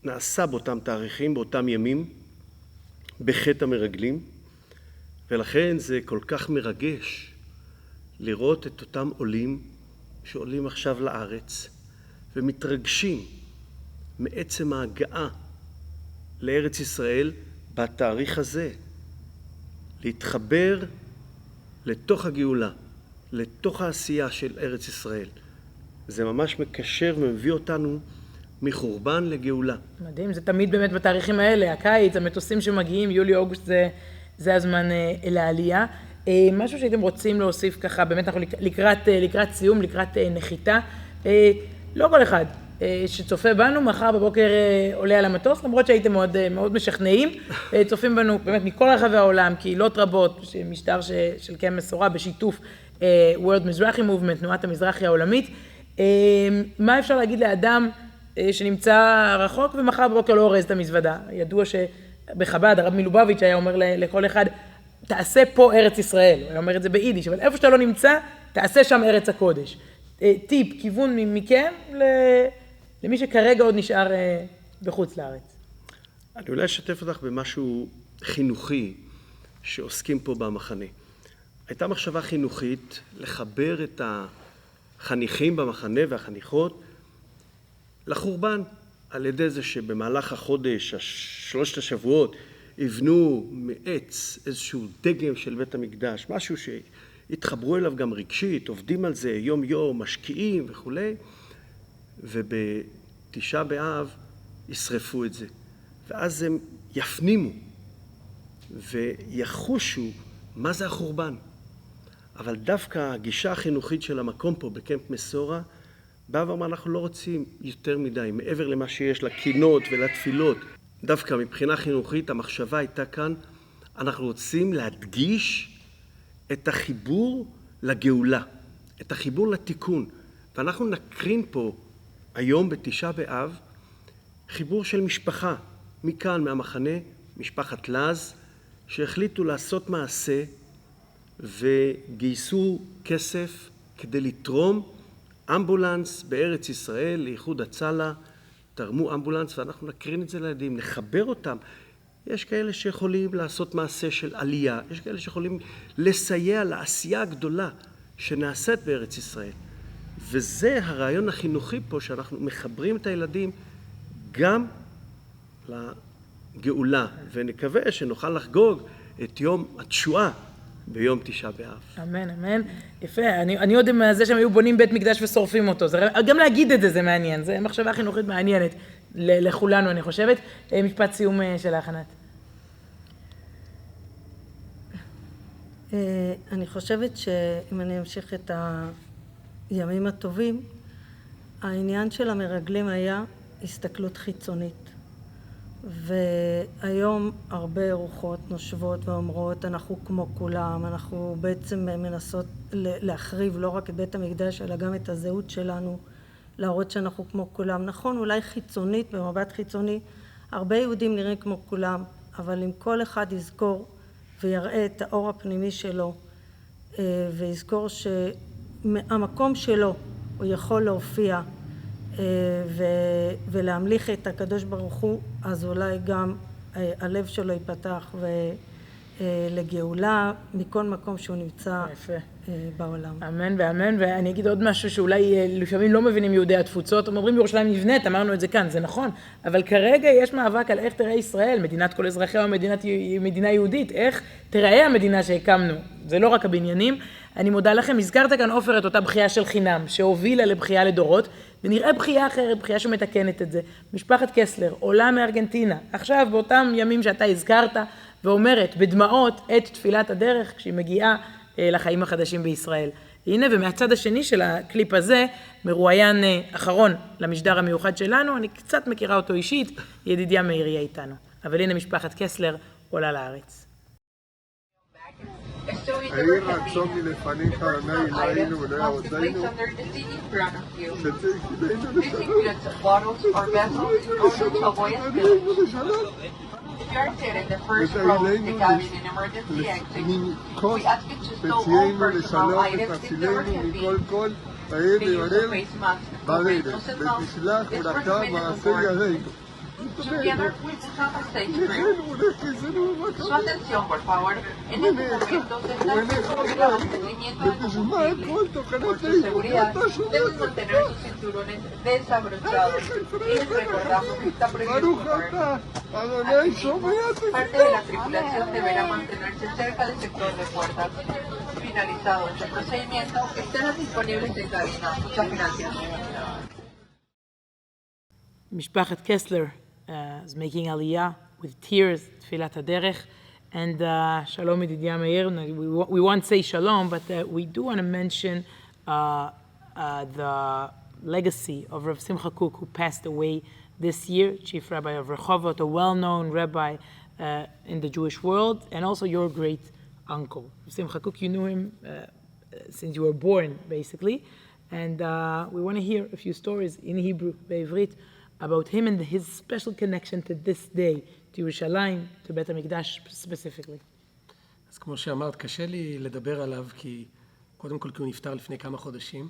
שנעשה באותם תאריכים, באותם ימים, בחטא המרגלים. ולכן זה כל כך מרגש לראות את אותם עולים שעולים עכשיו לארץ ומתרגשים מעצם ההגעה לארץ ישראל בתאריך הזה, להתחבר לתוך הגאולה, לתוך העשייה של ארץ ישראל. זה ממש מקשר ומביא אותנו מחורבן לגאולה. מדהים, זה תמיד באמת בתאריכים האלה, הקיץ, המטוסים שמגיעים, יולי-אוגוסט זה הזמן לעלייה. משהו שהייתם רוצים להוסיף ככה, באמת אנחנו לקראת סיום, לקראת נחיתה. לא כל אחד שצופה בנו, מחר בבוקר עולה על המטוס, למרות שהייתם מאוד משכנעים, צופים בנו באמת מכל רחבי העולם, קהילות רבות, משטר של קמפ מסורה בשיתוף World Mizrachi Movement, תנועת המזרחי העולמית. מה אפשר להגיד לאדם שנמצא רחוק ומחר בבוקר לא אורז את המזוודה? ידוע שבחב"ד, הרב מלובביץ' היה אומר לכל אחד, תעשה פה ארץ ישראל, הוא היה אומר את זה ביידיש, אבל איפה שאתה לא נמצא, תעשה שם ארץ הקודש. טיפ, כיוון מכם למי שכרגע עוד נשאר בחוץ לארץ. אני אולי אשתף אותך במשהו חינוכי שעוסקים פה במחנה. הייתה מחשבה חינוכית לחבר את החניכים במחנה והחניכות לחורבן, על ידי זה שבמהלך החודש, 3 השבועות, יבנו מעץ איזשהו דגם של בית המקדש, משהו שהתחברו אליו גם רגשית, עובדים על זה יום יום, משקיעים וכו'. ובתשעה באב ישרפו את זה. ואז הם יפנימו ויחושו מה זה החורבן. אבל דווקא הגישה החינוכית של המקום פה בקמפ מסורה, בא ואמר, אנחנו לא רוצים יותר מדי, מעבר למה שיש לקינות ולתפילות. דווקא מבחינה חינוכית, המחשבה הייתה כאן, אנחנו רוצים להדגיש את החיבור לגאולה, את החיבור לתיקון. ואנחנו נקרין פה היום בתשעה באב, חיבור של משפחה, מכאן, מהמחנה, משפחת לז, שהחליטו לעשות מעשה וגייסו כסף כדי לתרום אמבולנס בארץ ישראל, לאיחוד הצלה, תרמו אמבולנס, ואנחנו נקרין את זה לילדים, נחבר אותם. יש כאלה שיכולים לעשות מעשה של עלייה, יש כאלה שיכולים לסייע לעשייה הגדולה שנעשית בארץ ישראל. וזה הרעיון החינוכי פה, שאנחנו מחברים את הילדים גם לגאולה, ונקווה שנוכל לחגוג את יום התשועה ביום תשעה באב. אמן, אמן. יפה. אני עוד עם זה שהם היו בונים בית מקדש ושורפים אותו. גם להגיד את זה, זה מעניין. זה מחשבה חינוכית מעניינת לכולנו, אני חושבת. משפט סיום של ההכנת. אני חושבת שאם אני אמשיך את הימים הטובים, העניין של המרגלים היה הסתכלות חיצונית. והיום הרבה רוחות נושבות ואומרות, אנחנו כמו כולם, אנחנו בעצם מנסות להחריב לא רק את בית המקדש, אלא גם את הזהות שלנו, להראות שאנחנו כמו כולם. נכון, אולי חיצונית, במבט חיצוני, הרבה יהודים נראים כמו כולם, אבל אם כל אחד יזכור ויראה את האור הפנימי שלו, ויזכור שהמקום שלו הוא יכול להופיע, ולהמליך את הקדוש ברוך הוא, אז אולי גם הלב שלו ייפתח לגאולה מכל מקום שהוא נמצא בעולם. אמן ואמן. ואני אגיד עוד משהו שאולי לפעמים לא מבינים יהודי התפוצות, הם אומרים ירושלים נבנית, אמרנו את זה כאן, זה נכון, אבל כרגע יש מאבק על איך תראה ישראל, מדינת כל אזרחיה או מדינה יהודית, איך תראה המדינה שהקמנו, זה לא רק הבניינים. אני מודה לכם, הזכרת כאן עופר את אותה בחייה של חינם, שהובילה לבחייה לדורות, ונראה בחייה אחרת, בחייה שמתקנת את זה. משפחת קסלר, עולה מארגנטינה, עכשיו באותם ימים שאתה הזכרת, ואומרת בדמעות את תפילת הדרך, כשהיא מגיעה לחיים החדשים בישראל. הנה, ומהצד השני של הקליפ הזה, מרואיין אחרון למשדר המיוחד שלנו, אני קצת מכירה אותו אישית, ידידיה מאיר יהיה איתנו. אבל הנה משפחת קסלר עולה לארץ. יהי רצון מלפניך עיני אלוהינו ולא יעבודנו שתקבלנו לשלום ותהילנו מכל ותהיינו לשלום ותצילנו מכל כל העיר ויונל ברדת ותשלח ברכה מעשה ידינו. Su atención, por favor. En este momento se está haciendo el procedimiento por su seguridad. Deben mantener sus cinturones desabrochados. Y les recordamos que está prohibido correr. Parte de la tripulación deberá mantenerse cerca del sector de puertas. Finalizado este procedimiento, estarán disponibles en cabina. Muchas gracias. משפחת קסלר is making aliyah with tears, תפילת הדרך, and shalom ידידיה מאיר. We won't say shalom, but we do want to mention the legacy of Rav Simcha Cook, who passed away this year, Chief Rabbi of Rehovot, a well-known rabbi in the Jewish world, and also your great uncle. Rav Simcha Cook, you knew him since you were born, basically, and we want to hear a few stories in Hebrew, בעברית, about him and his special connection to this day, to ירושלים, to בית המקדש specifically. אז כמו שאמרת, קשה לי לדבר עליו, כי קודם כל כי הוא נפטר לפני כמה חודשים,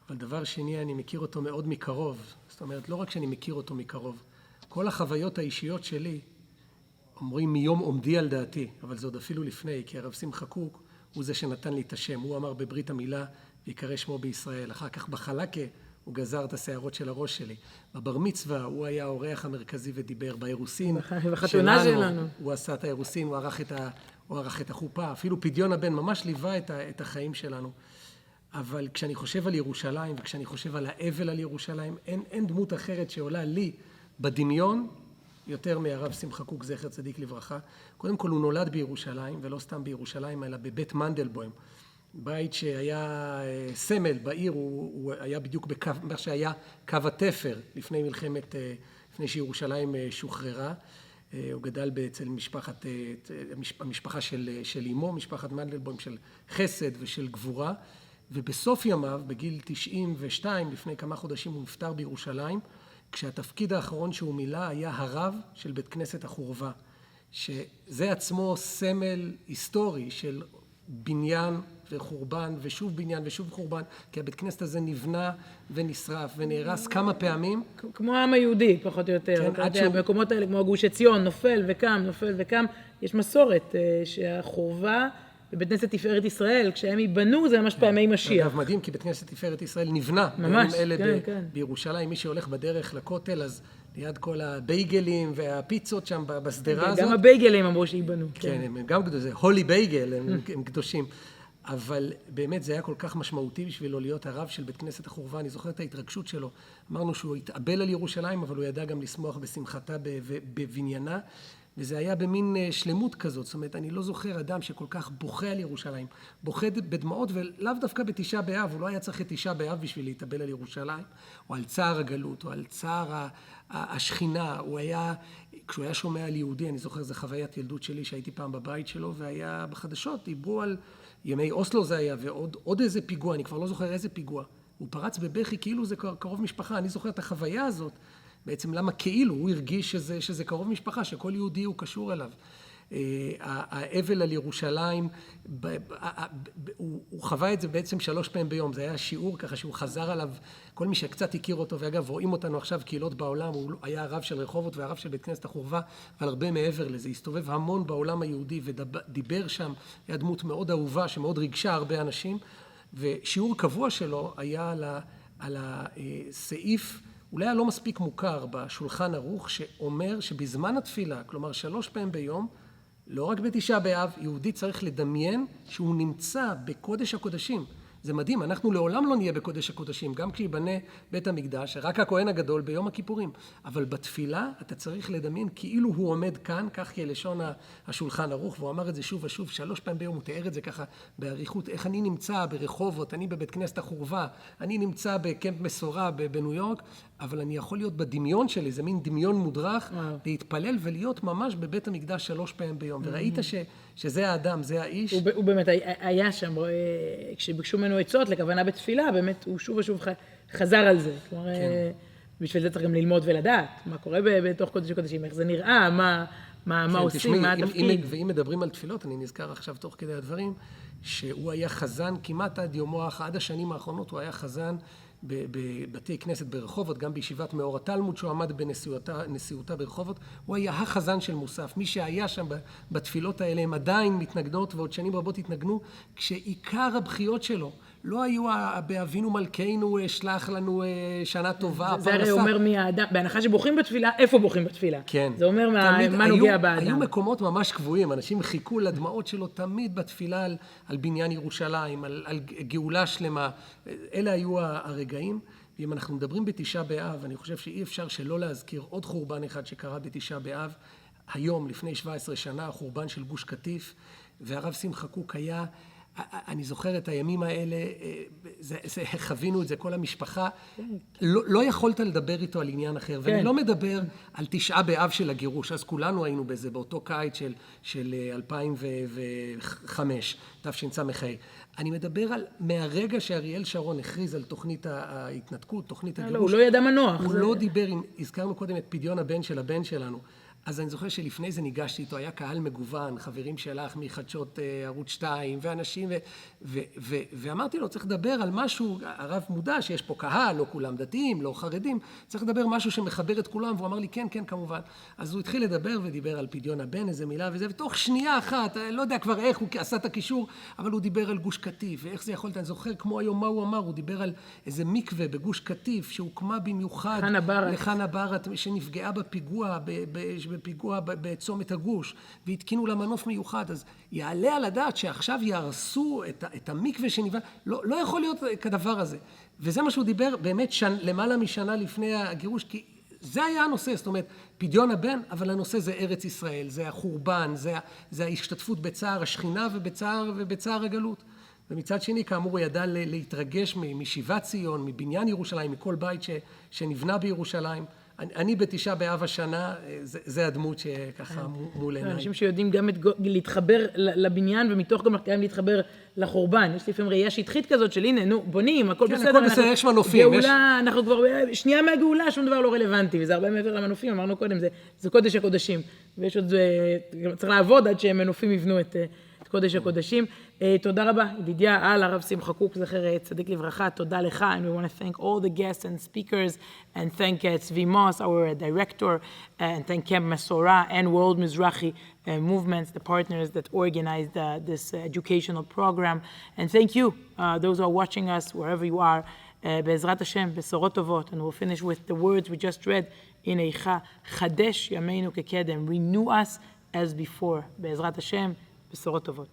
אבל דבר שני, אני מכיר אותו מאוד מקרוב. זאת אומרת, לא רק שאני מכיר אותו מקרוב, כל החוויות האישיות שלי, אומרים מיום עומדי על דעתי, אבל זה עוד אפילו לפני, כי הרב שמחה קוק הוא זה שנתן לי את השם. הוא אמר בברית המילה, ויקרא שמו בישראל. אחר כך בחלקה, הוא גזר את השערות של הראש שלי. בבר מצווה הוא היה האורח המרכזי ודיבר. באירוסין שלנו, הוא עשה את האירוסין, הוא ערך את החופה. אפילו פדיון הבן ממש ליווה את החיים שלנו. אבל כשאני חושב על ירושלים, וכשאני חושב על האבל על ירושלים, אין דמות אחרת שעולה לי בדמיון יותר מהרב שמחה קוק, זכר צדיק לברכה. קודם כל הוא נולד בירושלים, ולא סתם בירושלים, אלא בבית מנדלבוים. בית שהיה סמל בעיר, הוא היה בדיוק בקו, מה שהיה קו התפר לפני שירושלים שוחררה. הוא גדל אצל המשפחה של אמו, משפחת מנדלבוים של חסד ושל גבורה, ובסוף ימיו, בגיל 92, לפני כמה חודשים, הוא נפטר בירושלים, כשהתפקיד האחרון שהוא מילא היה הרב של בית כנסת החורבה, שזה עצמו סמל היסטורי של בניין וחורבן ושוב בניין ושוב חורבן, כי הבית כנסת הזה נבנה ונשרף ונהרס כמה פעמים. כמו העם היהודי, פחות או יותר. כן, במקומות האלה, כמו גוש עציון, נופל וקם. יש מסורת שהחורבה בבית כנסת תפארת ישראל, כשהם ייבנו, זה ממש פעמי משיח. אגב, מדהים, כי בית כנסת תפארת ישראל נבנה. ממש, כן. בירושלים, מי שהולך בדרך לכותל, אז ליד כל הבייגלים והפיצות שם בסדרה הזאת. גם הבייגלים אמרו שייבנו. כן, הם גם קדושים, זה הולי בייגל, הם קדושים. אבל באמת זה היה כל כך משמעותי בשבילו להיות הרב של בית כנסת החורבה. אני זוכר את ההתרגשות שלו. אמרנו שהוא התאבל על ירושלים, אבל הוא ידע גם לשמוח בשמחתה בבניינה. וזה היה במין שלמות כזאת. זאת אומרת, אני לא זוכר אדם שכל כך בוכה על ירושלים, בוכה בדמעות, ולאו דווקא בתשעה באב, הוא לא היה צריך את תשעה באב בשביל להתאבל על ירושלים, או על צער הגלות, או על צער השכינה. הוא היה, כשהוא היה שומע על יהודי, אני זוכר, זו חוויית ילדות שלי, שהייתי פעם בבית שלו, והיה בחדשות, דיברו על ימי אוסלו זה היה, ועוד איזה פיגוע, אני כבר לא זוכר איזה פיגוע. הוא פרץ בבכי כאילו זה קרוב משפחה. אני זוכר את החוויה הזאת, בעצם למה כאילו הוא הרגיש שזה קרוב משפחה, שכל יהודי הוא קשור אליו. האבל על ירושלים, הוא חווה את זה בעצם 3 פעמים ביום. זה היה שיעור ככה שהוא חזר עליו, כל מי שקצת הכיר אותו, ואגב רואים אותנו עכשיו קהילות בעולם, הוא היה הרב של רחובות והרב של בית כנסת החורבה, אבל הרבה מעבר לזה, הסתובב המון בעולם היהודי ודיבר שם, היה דמות מאוד אהובה שמאוד ריגשה הרבה אנשים, ושיעור קבוע שלו היה על הסעיף, אולי היה לא מספיק מוכר בשולחן ערוך, שאומר שבזמן התפילה, כלומר 3 פעמים ביום, לא רק בתשעה באב, יהודי צריך לדמיין שהוא נמצא בקודש הקודשים. זה מדהים, אנחנו לעולם לא נהיה בקודש הקודשים, גם כשיבנה בית המקדש, רק הכהן הגדול ביום הכיפורים. אבל בתפילה אתה צריך לדמיין כאילו הוא עומד כאן, כך כלשון השולחן ערוך, והוא אמר את זה שוב ושוב, 3 פעמים ביום, הוא תיאר את זה ככה באריכות, איך אני נמצא ברחובות, אני בבית כנסת החורבה, אני נמצא בקמפ מסורה בניו יורק, אבל אני יכול להיות בדמיון שלי, זה מין דמיון מודרך, להתפלל ולהיות ממש בבית המקדש 3 פעמים ביום. וראית שזה האדם, זה האיש. הוא באמת היה שם, כשביקשו ממנו עצות לכוונה בתפילה, באמת הוא שוב ושוב חזר על זה. כלומר, בשביל זה צריך גם ללמוד ולדעת מה קורה בתוך קודש הקודשים, איך זה נראה, מה עושים, מה התפקיד. ואם מדברים על תפילות, אני נזכר עכשיו תוך כדי הדברים, שהוא היה חזן כמעט עד יומו, עד השנים האחרונות, הוא היה חזן בבתי כנסת ברחובות, גם בישיבת מאור התלמוד, שהוא עמד בנשיאותה ברחובות, הוא היה החזן של מוסף. מי שהיה שם בתפילות האלה, הם עדיין מתנגנות, ועוד שנים רבות התנגנו, כשעיקר הבחיות שלו לא היו באבינו מלכנו, שלח לנו שנה טובה. זה הרי אומר מהאדם, בהנחה שבוכים בתפילה, איפה בוכים בתפילה? כן. זה אומר מה נוגע באדם. היו מקומות ממש קבועים, אנשים חיכו לדמעות שלו תמיד בתפילה על בניין ירושלים, על גאולה שלמה. אלה היו הרגעים. ואם אנחנו מדברים בתשעה באב, אני חושב שאי אפשר שלא להזכיר עוד חורבן אחד שקרה בתשעה באב, היום, לפני 17 שנה, החורבן של גוש קטיף, והרב שמחה קוק היה, אני זוכר את הימים האלה, חווינו את זה, כל המשפחה, לא יכולת לדבר איתו על עניין אחר, ואני לא מדבר על תשעה באב של הגירוש, אז כולנו היינו בזה, באותו קיץ של 2005, תשס"ה. אני מדבר על מהרגע שאריאל שרון הכריז על תוכנית ההתנתקות, תוכנית הגירוש. הוא לא ידע מנוח. הוא לא דיבר, הזכרנו קודם את פדיון הבן של הבן שלנו. אז אני זוכר שלפני זה ניגשתי איתו, היה קהל מגוון, חברים שלך מחדשות ערוץ 2 ואנשים, ואמרתי לו, צריך לדבר על משהו, הרב מודע שיש פה קהל, לא כולם דתיים, לא חרדים, צריך לדבר משהו שמחבר את כולם, והוא אמר לי, כן, כן, כמובן. אז הוא התחיל לדבר ודיבר על פדיון הבן, איזה מילה וזה, ותוך שנייה אחת, לא יודע כבר איך הוא עשה את הקישור, אבל הוא דיבר על גוש קטיף, ואיך זה יכולת, אני זוכר כמו היום מה הוא אמר, הוא דיבר על איזה מקווה בגוש קטיף, שהוקמה במיוחד לחנה ברת, שנפגעה בפיגוע בצומת הגוש, והתקינו לה מנוף מיוחד. אז יעלה על הדעת שעכשיו יהרסו את המקווה שנבנה, לא יכול להיות כדבר הזה. וזה מה שהוא דיבר באמת למעלה משנה לפני הגירוש, כי זה היה הנושא, זאת אומרת, פדיון הבן, אבל הנושא זה ארץ ישראל, זה החורבן, זה ההשתתפות בצער השכינה ובצער הגלות. ומצד שני, כאמור, הוא ידע להתרגש משיבת ציון, מבניין ירושלים, מכל בית שנבנה בירושלים. אני בתשעה באב השנה, זה הדמות שככה מול עיניי. אנשים שיודעים גם להתחבר לבניין, ומתוך גם להתחבר לחורבן. יש לפעמים ראייה שטחית כזאת של הנה, נו, בונים, הכל בסדר. הכל בסדר, יש מנופים. גאולה, אנחנו כבר שנייה מהגאולה, שום דבר לא רלוונטי, וזה הרבה מעבר למנופים, אמרנו קודם, זה קודש הקודשים. ויש עוד, צריך לעבוד עד שמנופים יבנו את קודש הקודשים. תודה רבה, ידידיה על הרב שמחה קוק, זכר צדיק לברכה, תודה לך, and we want to thank all the guests and speakers, and thank Tzvi Moss, our director, and thank Camp Mesorah and World Mizrachi movements, the partners that organized this educational program, and thank you, those who are watching us, wherever you are, בעזרת השם, בשורות טובות, and we'll finish with the words we just read, הנה איכה, חדש ימינו כקדם, renew us as before, בעזרת השם, בשורות טובות.